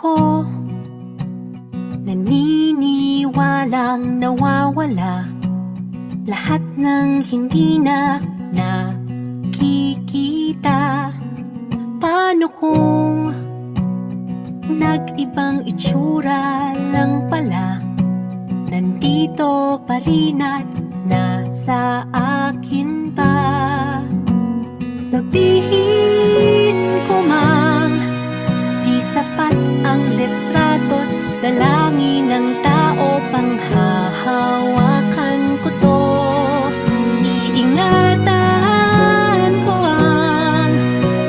ako naniniwalang nawawala lahat ng hindi na nakikita. Paano kung nag-ibang itsura lang pala, nandito pa rin at nasa akin pa? Sabihin ko mang di sapat ang litrato't dalangin ng tao, panghahawakan ko to. Iingatan ko ang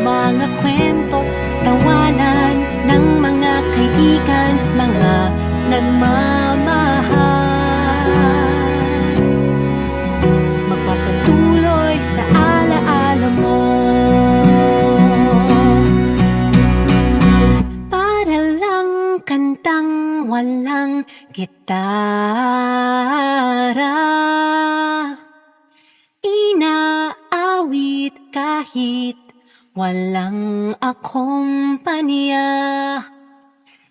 mga kwento't tawanan ng mga kaibigan, mga nagmamahal. Magpapatuloy sa alaala mo, para lang kantang walang gitara, inaawit kahit walang akompanya.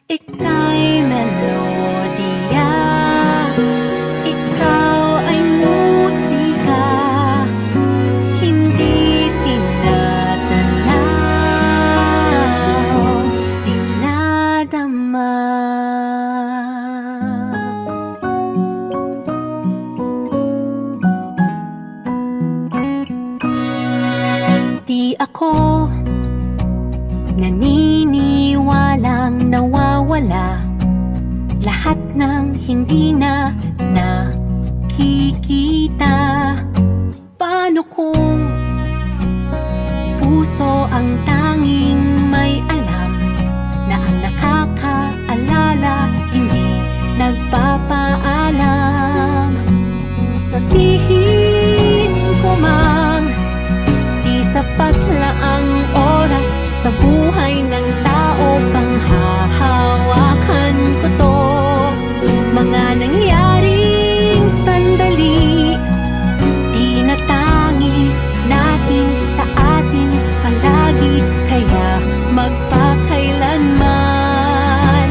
Ika'y melodiya, ikaw ay musika, hindi tinatanaw, tinadama. Di ako naniniwalang nawawala lahat ng hindi na nakikita. Paano kung puso ang tanging may alam, na ang nakakaalala hindi nagpapaalam? Sabihin ko mang di sapat lang oras sa buhay ng tao, panghahawakan ko to. Mga nangyaring sandali, di natangi natin sa atin palagi, kaya magpakailanman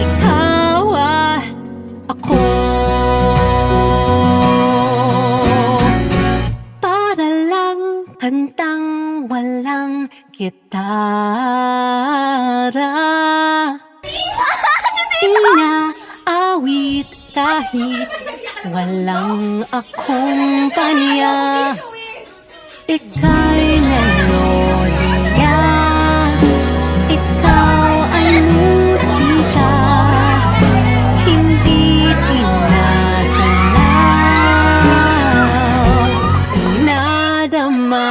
ikaw at ako. Para lang kantang walang gitara, inaawit kahit walang akompanya. Ika'y melodiya, ikaw ay musika, hindi tinatanaw, tinadama.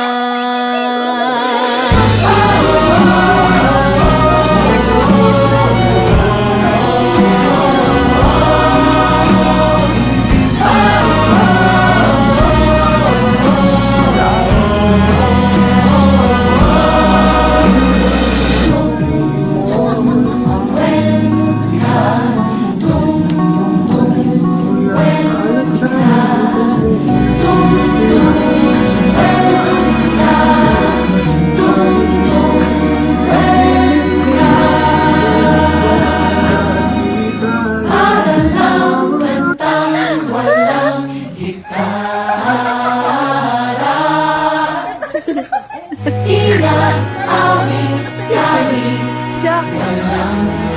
Inaawit kahit walang